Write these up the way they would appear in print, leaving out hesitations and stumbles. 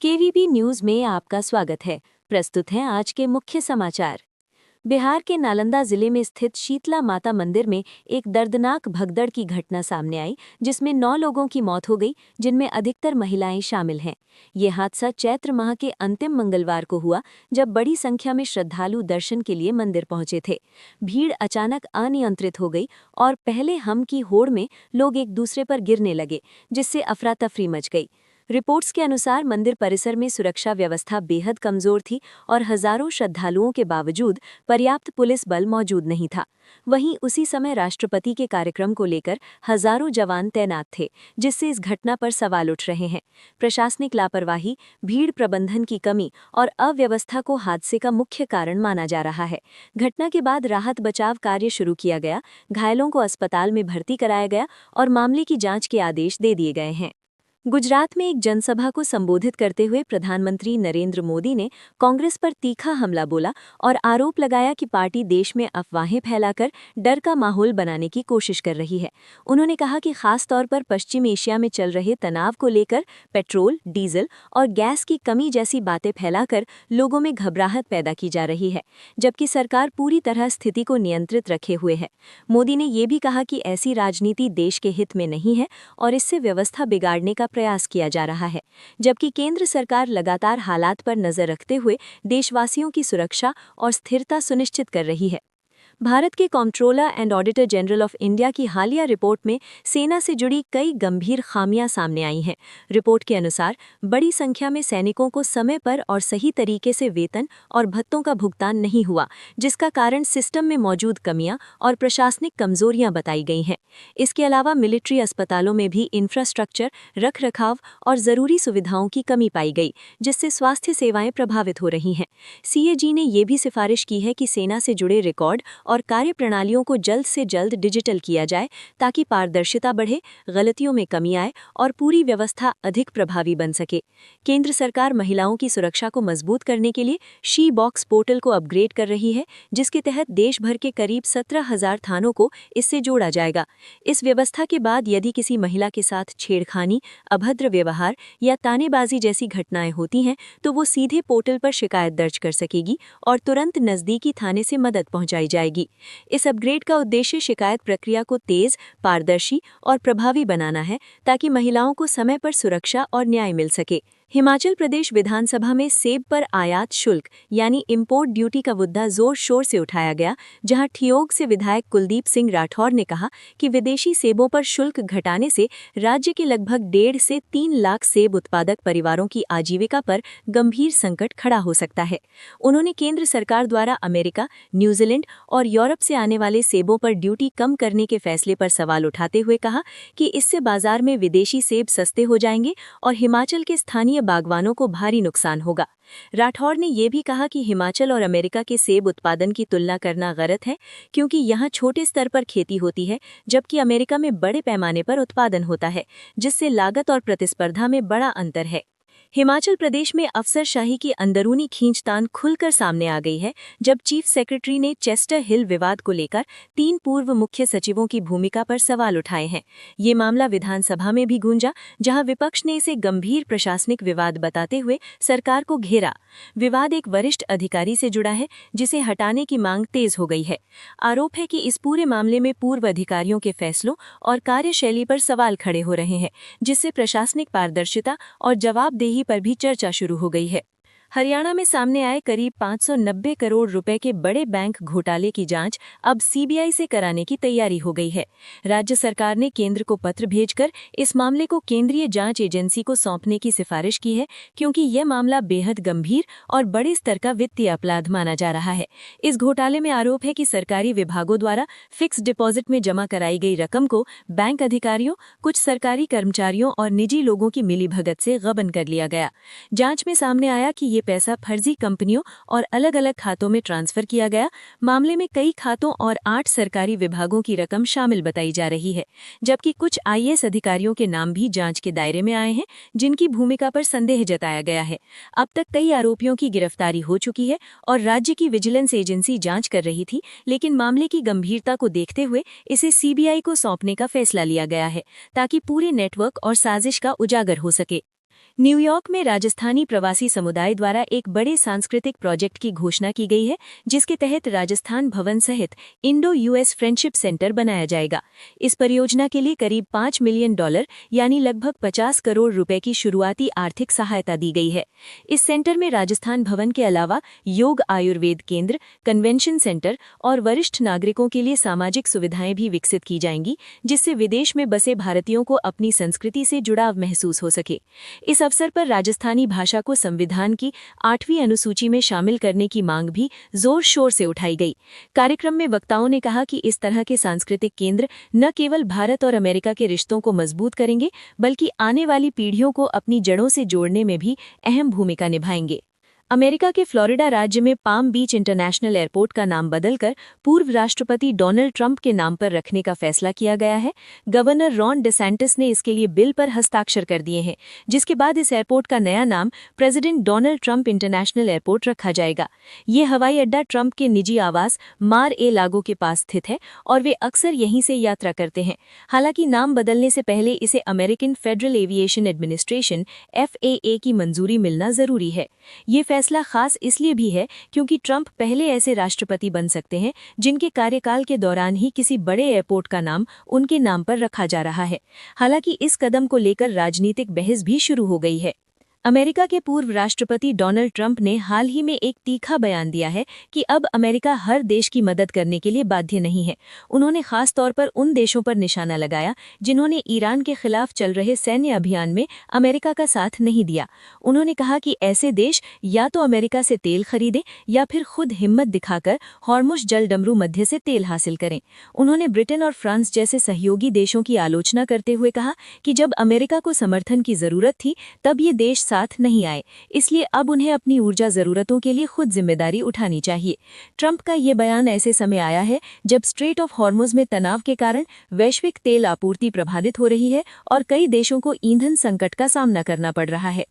केवीबी news में आपका स्वागत है। प्रस्तुत हैं आज के मुख्य समाचार। बिहार के नालंदा जिले में स्थित शीतला माता मंदिर में एक दर्दनाक भगदड़ की घटना सामने आई, जिसमें 9 लोगों की मौत हो गई, जिनमें अधिकतर महिलाएं शामिल हैं। ये हादसा चैत्र माह के अंतिम मंगलवार को हुआ, जब बड़ी संख्या में श्रद्धालु दर्शन के लिए मंदिर पहुंचे थे। भीड़ अचानक अनियंत्रित हो गई और पहले हम की होड़ में लोग एक दूसरे पर गिरने लगे, जिससे अफरा तफरी मच गई। रिपोर्ट्स के अनुसार मंदिर परिसर में सुरक्षा व्यवस्था बेहद कमजोर थी और हजारों श्रद्धालुओं के बावजूद पर्याप्त पुलिस बल मौजूद नहीं था। वहीं उसी समय राष्ट्रपति के कार्यक्रम को लेकर हजारों जवान तैनात थे, जिससे इस घटना पर सवाल उठ रहे हैं। प्रशासनिक लापरवाही, भीड़ प्रबंधन की कमी और अव्यवस्था को हादसे का मुख्य कारण माना जा रहा है। घटना के बाद राहत बचाव कार्य शुरू किया गया, घायलों को अस्पताल में भर्ती कराया गया और मामले की जांच के आदेश दे दिए गए हैं। गुजरात में एक जनसभा को संबोधित करते हुए प्रधानमंत्री नरेंद्र मोदी ने कांग्रेस पर तीखा हमला बोला और आरोप लगाया कि पार्टी देश में अफवाहें फैलाकर डर का माहौल बनाने की कोशिश कर रही है। उन्होंने कहा कि खास तौर पर पश्चिम एशिया में चल रहे तनाव को लेकर पेट्रोल, डीजल और गैस की कमी जैसी बातें फैलाकर लोगों में घबराहट पैदा की जा रही है, जबकि सरकार पूरी तरह स्थिति को नियंत्रित रखे हुए है। मोदी ने ये भी कहा कि ऐसी राजनीति देश के हित में नहीं है और इससे व्यवस्था बिगाड़ने का प्रयास किया जा रहा है, जबकि केंद्र सरकार लगातार हालात पर नजर रखते हुए देशवासियों की सुरक्षा और स्थिरता सुनिश्चित कर रही है। भारत के controller and auditor general of India की हालिया रिपोर्ट में सेना से जुड़ी कई गंभीर खामियां सामने आई हैं। रिपोर्ट के अनुसार बड़ी संख्या में सैनिकों को समय पर और सही तरीके से वेतन और भत्तों का भुगतान नहीं हुआ, जिसका कारण सिस्टम में मौजूद कमियां और प्रशासनिक कमजोरियां बताई गई हैं। इसके अलावा मिलिट्री अस्पतालों में भी इंफ्रास्ट्रक्चर, रखरखाव और जरूरी सुविधाओं की कमी पाई गई, जिससे स्वास्थ्य सेवाएं प्रभावित हो रही हैं। सीएजी ने यह भी सिफारिश की है कि सेना से जुड़े रिकॉर्ड और कार्यप्रणालियों को जल्द से जल्द डिजिटल किया जाए, ताकि पारदर्शिता बढ़े, गलतियों में कमी आए और पूरी व्यवस्था अधिक प्रभावी बन सके। केंद्र सरकार महिलाओं की सुरक्षा को मजबूत करने के लिए शी बॉक्स पोर्टल को अपग्रेड कर रही है, जिसके तहत देश भर के करीब 17,000 थानों को इससे जोड़ा जाएगा। इस व्यवस्था के बाद यदि किसी महिला के साथ छेड़खानी, अभद्र व्यवहार या तानेबाजी जैसी घटनाएं होती हैं, तो वो सीधे पोर्टल पर शिकायत दर्ज कर सकेगी और तुरंत नजदीकी थाने से मदद पहुंचाई जाएगी। इस अपग्रेड का उद्देश्य शिकायत प्रक्रिया को तेज, पारदर्शी और प्रभावी बनाना है, ताकि महिलाओं को समय पर सुरक्षा और न्याय मिल सके। हिमाचल प्रदेश विधानसभा में सेब पर आयात शुल्क यानी इंपोर्ट ड्यूटी का मुद्दा जोर शोर से उठाया गया, जहां ठियोग से विधायक कुलदीप सिंह राठौर ने कहा कि विदेशी सेबों पर शुल्क घटाने से राज्य के लगभग 1.5 से 3 लाख सेब उत्पादक परिवारों की आजीविका पर गंभीर संकट खड़ा हो सकता है। उन्होंने केंद्र सरकार द्वारा अमेरिका, न्यूजीलैंड और यूरोप से आने वाले सेबों पर ड्यूटी कम करने के फैसले पर सवाल उठाते हुए कहा कि इससे बाजार में विदेशी सेब सस्ते हो जाएंगे और हिमाचल के स्थानीय बागवानों को भारी नुकसान होगा। राठौर ने यह भी कहा कि हिमाचल और अमेरिका के सेब उत्पादन की तुलना करना गलत है, क्योंकि यहाँ छोटे स्तर पर खेती होती है, जबकि अमेरिका में बड़े पैमाने पर उत्पादन होता है, जिससे लागत और प्रतिस्पर्धा में बड़ा अंतर है। हिमाचल प्रदेश में अफसरशाही की अंदरूनी खींचतान खुलकर सामने आ गई है, जब चीफ सेक्रेटरी ने चेस्टर हिल विवाद को लेकर 3 पूर्व मुख्य सचिवों की भूमिका पर सवाल उठाए हैं। ये मामला विधानसभा में भी गूंजा, जहां विपक्ष ने इसे गंभीर प्रशासनिक विवाद बताते हुए सरकार को घेरा। विवाद एक वरिष्ठ अधिकारी से जुड़ा है, जिसे हटाने की मांग तेज हो गई है। आरोप है कि इस पूरे मामले में पूर्व अधिकारियों के फैसलों और कार्यशैली पर सवाल खड़े हो रहे हैं, जिससे प्रशासनिक पारदर्शिता और जवाबदेही पर भी चर्चा शुरू हो गई है। हरियाणा में सामने आए करीब 590 करोड़ रुपए के बड़े बैंक घोटाले की जांच अब सीबीआई से कराने की तैयारी हो गई है। राज्य सरकार ने केंद्र को पत्र भेजकर इस मामले को केंद्रीय जांच एजेंसी को सौंपने की सिफारिश की है, क्योंकि यह मामला बेहद गंभीर और बड़े स्तर का वित्तीय अपराध माना जा रहा है। इस घोटाले में आरोप है कि सरकारी विभागों द्वारा फिक्स डिपॉजिट में जमा कराई गई रकम को बैंक अधिकारियों, कुछ सरकारी कर्मचारियों और निजी लोगों की मिलीभगत से गबन कर लिया गया। जांच में सामने आया कि ये पैसा फर्जी कंपनियों और अलग अलग खातों में ट्रांसफर किया गया। मामले में कई खातों और 8 सरकारी विभागों की रकम शामिल बताई जा रही है, जबकि कुछ आईएएस अधिकारियों के नाम भी जांच के दायरे में आए हैं, जिनकी भूमिका पर संदेह जताया गया है। अब तक कई आरोपियों की गिरफ्तारी हो चुकी है और राज्य की विजिलेंस एजेंसी जांच कर रही थी, लेकिन मामले की गंभीरता को देखते हुए इसे सीबीआई को सौंपने का फैसला लिया गया है, ताकि पूरे नेटवर्क और साजिश का उजागर हो सके। न्यूयॉर्क में राजस्थानी प्रवासी समुदाय द्वारा एक बड़े सांस्कृतिक प्रोजेक्ट की घोषणा की गई है, जिसके तहत राजस्थान भवन सहित इंडो यूएस फ्रेंडशिप सेंटर बनाया जाएगा। इस परियोजना के लिए करीब $5 मिलियन यानी लगभग 50 करोड़ रुपए की शुरुआती आर्थिक सहायता दी गई है। इस सेंटर में राजस्थान भवन के अलावा योग आयुर्वेद केंद्र, कन्वेंशन सेंटर और वरिष्ठ नागरिकों के लिए सामाजिक सुविधाएं भी विकसित की जाएंगी, जिससे विदेश में बसे भारतीयों को अपनी संस्कृति से जुड़ाव महसूस हो सके। इस अवसर पर राजस्थानी भाषा को संविधान की 8वीं अनुसूची में शामिल करने की मांग भी जोर शोर से उठाई गई। कार्यक्रम में वक्ताओं ने कहा कि इस तरह के सांस्कृतिक केंद्र न केवल भारत और अमेरिका के रिश्तों को मजबूत करेंगे, बल्कि आने वाली पीढ़ियों को अपनी जड़ों से जोड़ने में भी अहम भूमिका निभाएंगे। अमेरिका के फ्लोरिडा राज्य में पाम बीच इंटरनेशनल एयरपोर्ट का नाम बदलकर पूर्व राष्ट्रपति डोनाल्ड ट्रंप के नाम पर रखने का फैसला किया गया है। गवर्नर रॉन डिसेंटिस ने इसके लिए बिल पर हस्ताक्षर कर दिए हैं, जिसके बाद इस एयरपोर्ट का नया नाम president Donald Trump international airport रखा जाएगा। ये हवाई अड्डा ट्रंप के निजी आवास मार-ए-लागो के पास स्थित है और वे अक्सर यहीं से यात्रा करते हैं। हालांकि नाम बदलने से पहले इसे American federal aviation administration FAA की मंजूरी मिलना जरूरी है। ये फैसला खास इसलिए भी है क्योंकि ट्रंप पहले ऐसे राष्ट्रपति बन सकते हैं जिनके कार्यकाल के दौरान ही किसी बड़े एयरपोर्ट का नाम उनके नाम पर रखा जा रहा है। हालांकि इस कदम को लेकर राजनीतिक बहस भी शुरू हो गई है। अमेरिका के पूर्व राष्ट्रपति डोनाल्ड ट्रंप ने हाल ही में एक तीखा बयान दिया है कि अब अमेरिका हर देश की मदद करने के लिए बाध्य नहीं है। उन्होंने खास तौर पर उन देशों पर निशाना लगाया जिन्होंने ईरान के खिलाफ चल रहे सैन्य अभियान में अमेरिका का साथ नहीं दिया। उन्होंने कहा कि ऐसे देश या तो अमेरिका से तेल खरीदें या फिर खुद हिम्मत दिखाकर हॉर्मुज़ जलडमरू मध्य से तेल हासिल करें। उन्होंने ब्रिटेन और फ्रांस जैसे सहयोगी देशों की आलोचना करते हुए कहा कि जब अमेरिका को समर्थन की जरूरत थी तब ये देश साथ नहीं आए, इसलिए अब उन्हें अपनी ऊर्जा जरूरतों के लिए खुद जिम्मेदारी उठानी चाहिए। ट्रंप का ये बयान ऐसे समय आया है जब स्ट्रेट ऑफ हॉर्मुज़ में तनाव के कारण वैश्विक तेल आपूर्ति प्रभावित हो रही है और कई देशों को ईंधन संकट का सामना करना पड़ रहा है।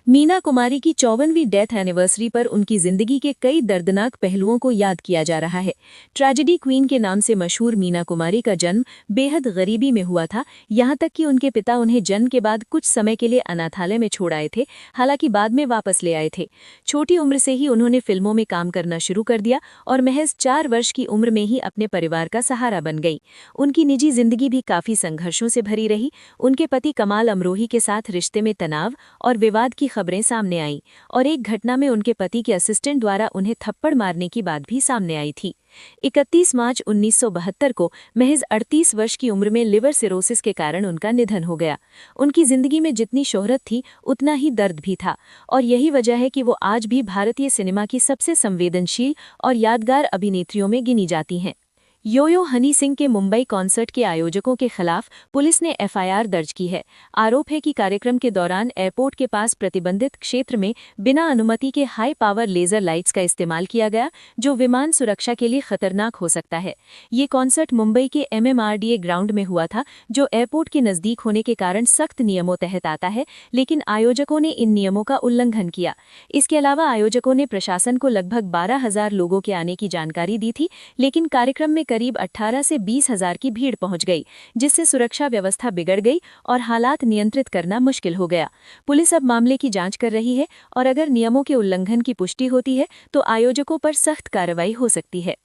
मीना कुमारी की 54वीं डेथ एनिवर्सरी पर उनकी जिंदगी के कई दर्दनाक पहलुओं को याद किया जा रहा है। ट्रेजेडी क्वीन के नाम से मशहूर मीना कुमारी का जन्म बेहद गरीबी में हुआ था, यहाँ तक कि उनके पिता उन्हें जन्म के बाद कुछ समय के लिए अनाथालय में छोड़ आए थे, हालांकि बाद में वापस ले आए थे। छोटी उम्र से ही उन्होंने फिल्मों में काम करना शुरू कर दिया और महज 4 वर्ष की उम्र में ही अपने परिवार का सहारा बन गई। उनकी निजी जिंदगी भी काफी संघर्षों से भरी रही। उनके पति कमाल अमरोही के साथ रिश्ते में तनाव और विवाद की खबरें सामने आईं और एक घटना में उनके पति के असिस्टेंट द्वारा उन्हें थप्पड़ मारने की बात भी सामने आई थी। 31 मार्च 1972 को महज 38 वर्ष की उम्र में लिवर सिरोसिस के कारण उनका निधन हो गया। उनकी जिंदगी में जितनी शोहरत थी उतना ही दर्द भी था और यही वजह है कि वो आज भी भारतीय सिनेमा की सबसे संवेदनशील और यादगार अभिनेत्रियों में गिनी जाती हैं। यो-यो हनी सिंह के मुंबई कॉन्सर्ट के आयोजकों के खिलाफ पुलिस ने FIR दर्ज की है। आरोप है कि कार्यक्रम के दौरान एयरपोर्ट के पास प्रतिबंधित क्षेत्र में बिना अनुमति के हाई पावर लेजर लाइट्स का इस्तेमाल किया गया, जो विमान सुरक्षा के लिए खतरनाक हो सकता है। ये कॉन्सर्ट मुंबई के MMRDA ग्राउंड में हुआ था, जो एयरपोर्ट के नजदीक होने के कारण सख्त नियमों तहत आता है, लेकिन आयोजकों ने इन नियमों का उल्लंघन किया। इसके अलावा आयोजकों ने प्रशासन को लगभग 12,000 लोगों के आने की जानकारी दी थी, लेकिन कार्यक्रम में करीब 18 से 20,000 की भीड़ पहुंच गई, जिससे सुरक्षा व्यवस्था बिगड़ गई और हालात नियंत्रित करना मुश्किल हो गया। पुलिस अब मामले की जांच कर रही है और अगर नियमों के उल्लंघन की पुष्टि होती है तो आयोजकों पर सख्त कार्रवाई हो सकती है।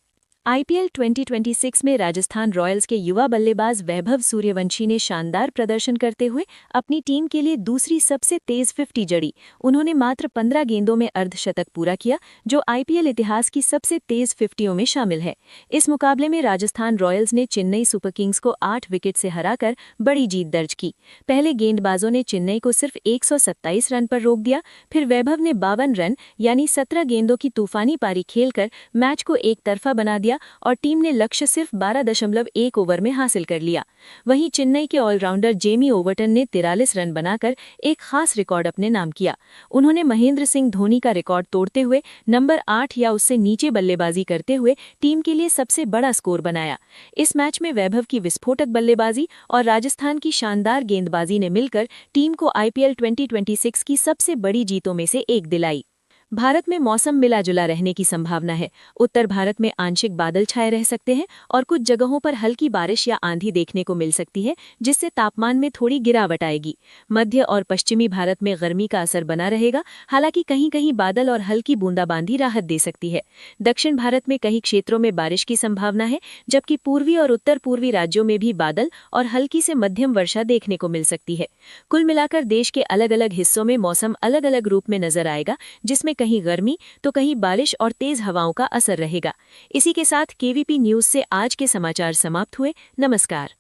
IPL 2026 में राजस्थान रॉयल्स के युवा बल्लेबाज वैभव सूर्यवंशी ने शानदार प्रदर्शन करते हुए अपनी टीम के लिए दूसरी सबसे तेज 50 जड़ी। उन्होंने मात्र 15 गेंदों में अर्धशतक पूरा किया, जो IPL इतिहास की सबसे तेज 50 में शामिल है। इस मुकाबले में राजस्थान रॉयल्स ने चेन्नई सुपर किंग्स को 8 विकेट से हराकर बड़ी जीत दर्ज की। पहले गेंदबाजों ने चेन्नई को सिर्फ 127 रन पर रोक दिया, फिर वैभव ने 52 रन यानी 17 गेंदों की तूफानी पारी खेलकर मैच को एक तरफा बना दिया और टीम ने लक्ष्य सिर्फ 12.1 ओवर में हासिल कर लिया। वहीं चेन्नई के ऑलराउंडर जेमी ओवर्टन ने 43 रन बनाकर एक खास रिकॉर्ड अपने नाम किया। उन्होंने महेंद्र सिंह धोनी का रिकॉर्ड तोड़ते हुए नंबर 8 या उससे नीचे बल्लेबाजी करते हुए टीम के लिए सबसे बड़ा स्कोर बनाया। इस मैच में वैभव की विस्फोटक बल्लेबाजी और राजस्थान की शानदार गेंदबाजी ने मिलकर टीम को IPL 2026 की सबसे बड़ी जीतों में से एक दिलाई। भारत में मौसम मिला जुला रहने की संभावना है। उत्तर भारत में आंशिक बादल छाए रह सकते हैं और कुछ जगहों पर हल्की बारिश या आंधी देखने को मिल सकती है, जिससे तापमान में थोड़ी गिरावट आएगी। मध्य और पश्चिमी भारत में गर्मी का असर बना रहेगा, हालांकि कहीं कहीं बादल और हल्की बूंदाबांदी राहत दे सकती है। दक्षिण भारत में कई क्षेत्रों में बारिश की संभावना है, जबकि पूर्वी और उत्तर पूर्वी राज्यों में भी बादल और हल्की से मध्यम वर्षा देखने को मिल सकती है। कुल मिलाकर देश के अलग अलग हिस्सों में मौसम अलग अलग रूप में नजर आएगा, जिसमें कहीं गर्मी तो कहीं बारिश और तेज हवाओं का असर रहेगा। इसी के साथ केवीपी न्यूज से आज के समाचार समाप्त हुए। नमस्कार।